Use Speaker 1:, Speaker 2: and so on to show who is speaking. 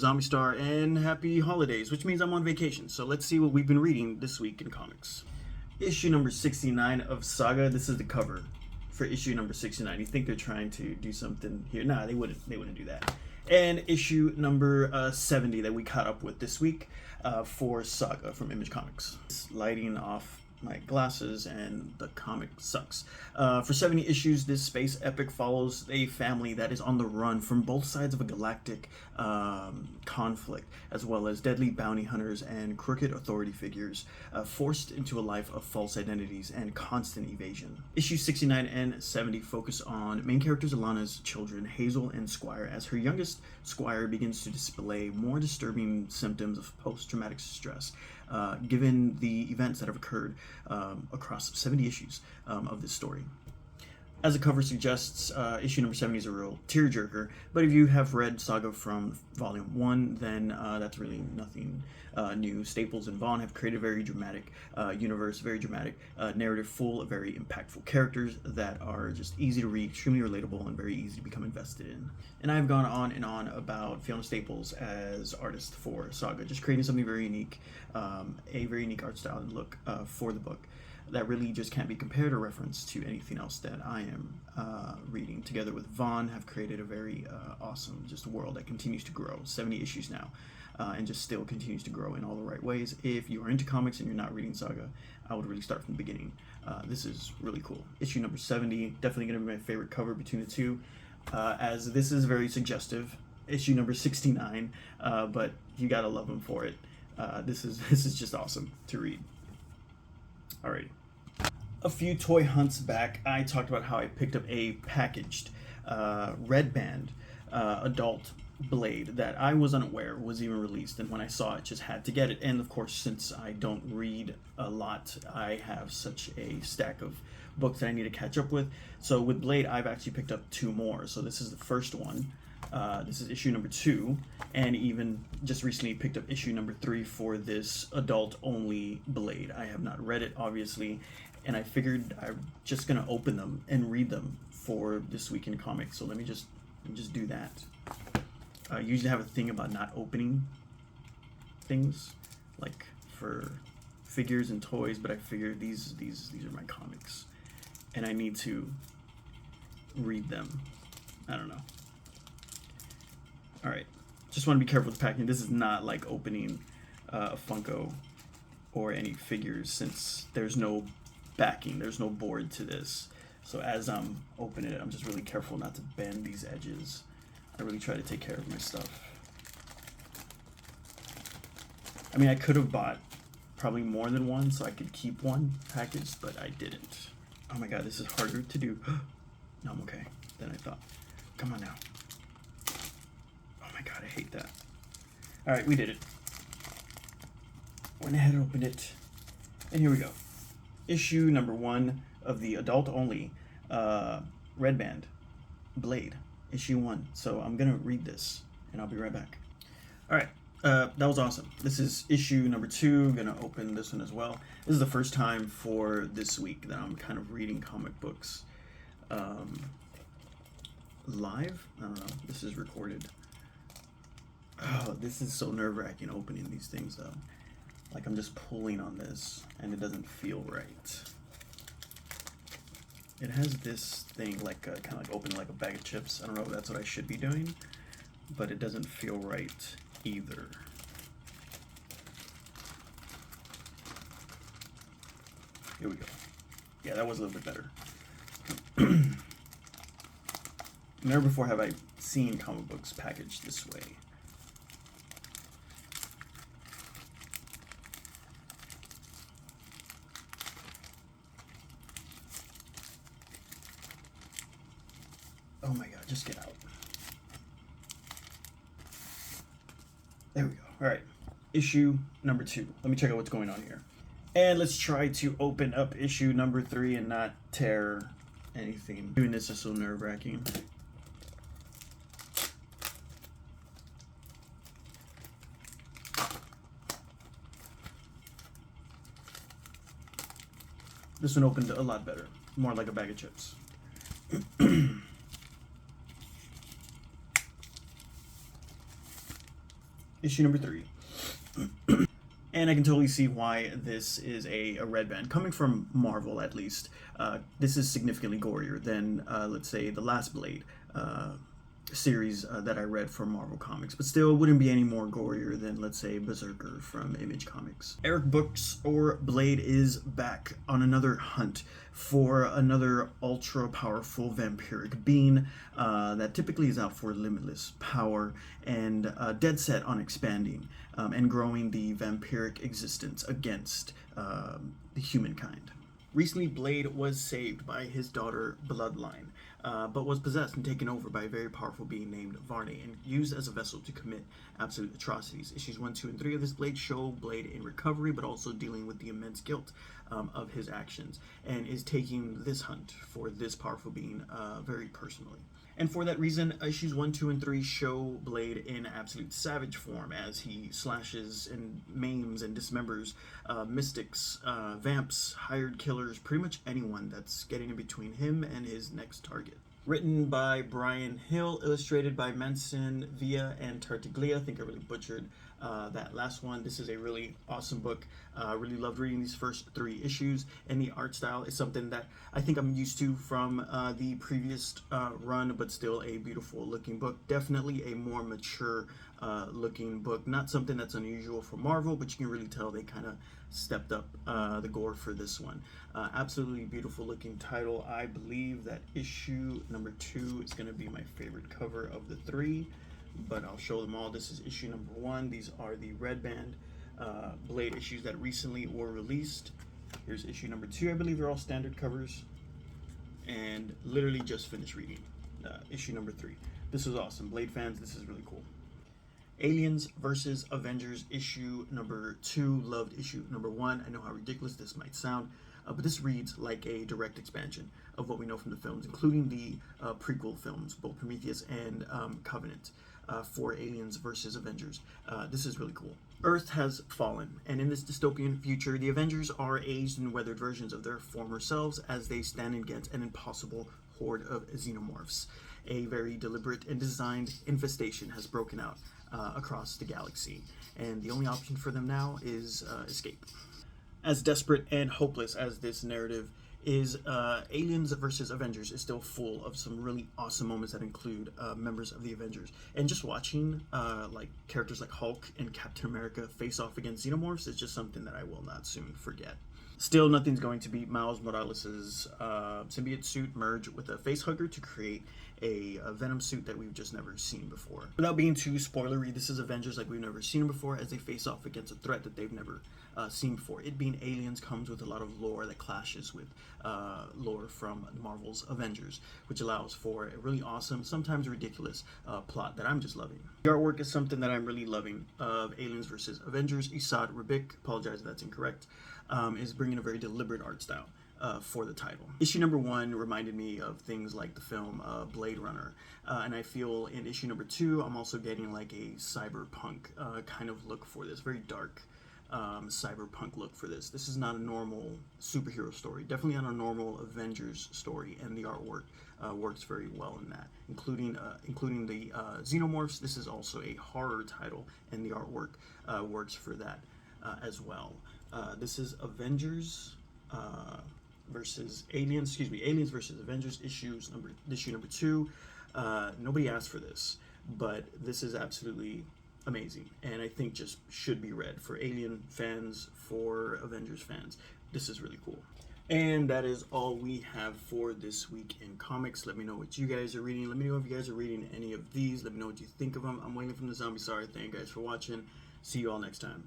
Speaker 1: Zombie Star, and happy holidays, which means I'm on vacation. So let's see what we've been reading this week in comics. Issue number 69 of Saga. This is the cover for issue number 69. You think they're trying to do something here? Nah, they wouldn't do that. And issue number 70 that we caught up with this week for Saga from Image Comics. It's lighting off my glasses and the comic sucks. For 70 issues, this space epic follows a family that is on the run from both sides of a galactic conflict, as well as deadly bounty hunters and crooked authority figures forced into a life of false identities and constant evasion. Issues 69 and 70 focus on main characters Alana's children, Hazel and Squire, as her youngest, Squire, begins to display more disturbing symptoms of post-traumatic stress, given the events that have occurred across 70 issues of this story. As the cover suggests, issue number 70 is a real tearjerker, but if you have read Saga from Volume 1, then that's really nothing new. Staples and Vaughn have created a very dramatic universe, very dramatic narrative full of very impactful characters that are just easy to read, extremely relatable, and very easy to become invested in. And I've gone on and on about Fiona Staples as artist for Saga, just creating something very unique, a very unique art style and look for the book that really just can't be compared or referenced to anything else that I am reading. Together with Vaughn, have created a very awesome just world that continues to grow. 70 issues now, and just still continues to grow in all the right ways. If you are into comics and you're not reading Saga, I would really start from the beginning. This is really cool. Issue number 70, definitely going to be my favorite cover between the two, as this is very suggestive. Issue number 69, but you gotta love them for it. This is just awesome to read. Alrighty. A few toy hunts back, I talked about how I picked up a packaged red band adult Blade that I was unaware was even released, and when I saw it, just had to get it. And of course, since I don't read a lot, I have such a stack of books that I need to catch up with. So with Blade, I've actually picked up 2 more. So this is the first one. This is issue number 2, and even just recently picked up issue number 3 for this adult-only Blade. I have not read it, obviously, and I figured I'm just gonna open them and read them for this week in comics. So let me just do that. I usually have a thing about not opening things, like for figures and toys, but I figured these are my comics, and I need to read them. I don't know. Alright, just want to be careful with packing. This is not like opening a Funko or any figures, since there's no backing, there's no board to this. So as I'm opening it, I'm just really careful not to bend these edges. I really try to take care of my stuff. I mean, I could have bought probably more than one so I could keep one packaged, but I didn't. Oh my god, this is harder to do. No, I'm okay than I thought. Come on now. God, I hate that. Alright, we did it. Went ahead and opened it. And here we go. Issue number 1 of the adult-only Red Band Blade. Issue 1. So I'm going to read this, and I'll be right back. Alright, that was awesome. This is issue number 2. I'm going to open this one as well. This is the first time for this week that I'm kind of reading comic books live. I don't know. This is recorded. Oh, this is so nerve-wracking opening these things, though. Like, I'm just pulling on this, and it doesn't feel right. It has this thing, like, kind of like opening like a bag of chips. I don't know if that's what I should be doing, but it doesn't feel right either. Here we go. Yeah, that was a little bit better. Never before have I seen comic books packaged this way. Oh my god, just get out. There we go. Alright, issue number 2. Let me check out what's going on here. And let's try to open up issue number 3 and not tear anything. Doing this is so nerve-wracking. This one opened a lot better. More like a bag of chips. issue number 3. And I can totally see why this is a red band. Coming from Marvel, at least, this is significantly gorier than, let's say, the last Blade series that I read from Marvel Comics, but still wouldn't be any more gorier than, let's say, Berserker from Image Comics. Eric Books, or Blade, is back on another hunt for another ultra powerful vampiric being that typically is out for limitless power and dead set on expanding and growing the vampiric existence against the humankind. Recently, Blade was saved by his daughter Bloodline, but was possessed and taken over by a very powerful being named Varney and used as a vessel to commit absolute atrocities. Issues 1, 2, and 3 of this Blade show Blade in recovery, but also dealing with the immense guilt of his actions, and is taking this hunt for this powerful being very personally. And for that reason, issues 1, 2, and 3 show Blade in absolute savage form as he slashes and maims and dismembers mystics, vamps, hired killers, pretty much anyone that's getting in between him and his next target. Written by Brian Hill, illustrated by Manson, Villa, and Tartaglia. I think I really butchered that last one. This is a really awesome book. Really loved reading these first 3 issues, and the art style is something that I think I'm used to from the previous run, but still a beautiful looking book. Definitely a more mature looking book. Not something that's unusual for Marvel, but you can really tell they kind of stepped up the gore for this one. Absolutely beautiful looking title. I believe that issue number 2 is going to be my favorite cover of the 3, but I'll show them all. This is issue number 1. These are the red band Blade issues that recently were released. Here's issue number 2. I believe they're all standard covers, and literally just finished reading issue number 3. This is awesome. Blade fans, this is really cool. Aliens versus Avengers issue number 2. Loved issue number 1. I know how ridiculous this might sound, but this reads like a direct expansion of what we know from the films, including the prequel films, both Prometheus and Covenant, for Aliens versus Avengers. This is really cool. Earth has fallen, and in this dystopian future, the Avengers are aged and weathered versions of their former selves as they stand against an impossible horde of xenomorphs. A very deliberate and designed infestation has broken out across the galaxy, and the only option for them now is escape. As desperate and hopeless as this narrative is, Aliens versus Avengers is still full of some really awesome moments that include members of the Avengers. And just watching like characters like Hulk and Captain America face off against xenomorphs is just something that I will not soon forget. Still, nothing's going to beat Miles Morales' symbiote suit merge with a facehugger to create a Venom suit that we've just never seen before. Without being too spoilery, this is Avengers like we've never seen before as they face off against a threat that they've never seen before. It being aliens comes with a lot of lore that clashes with lore from Marvel's Avengers, which allows for a really awesome, sometimes ridiculous plot that I'm just loving. The artwork is something that I'm really loving of Aliens versus Avengers. Isad Ribic, apologize if that's incorrect, is bringing a very deliberate art style for the title. Issue number 1 reminded me of things like the film Blade Runner, and I feel in issue number 2 I'm also getting like a cyberpunk kind of look for this, very dark cyberpunk look for this. This is not a normal superhero story, definitely not a normal Avengers story, and the artwork works very well in that, including the xenomorphs. This is also a horror title, and the artwork works for that as well. This is Avengers versus Aliens, Aliens versus Avengers issue number 2. Nobody asked for this, but this is absolutely amazing, and I think just should be read for Alien fans, for Avengers fans. This is really cool. And that is all we have for this week in comics. Let me know what you guys are reading. Let me know if you guys are reading any of these. Let me know what you think of them. I'm waiting for the zombie. Sorry. Thank you guys for watching. See you all next time.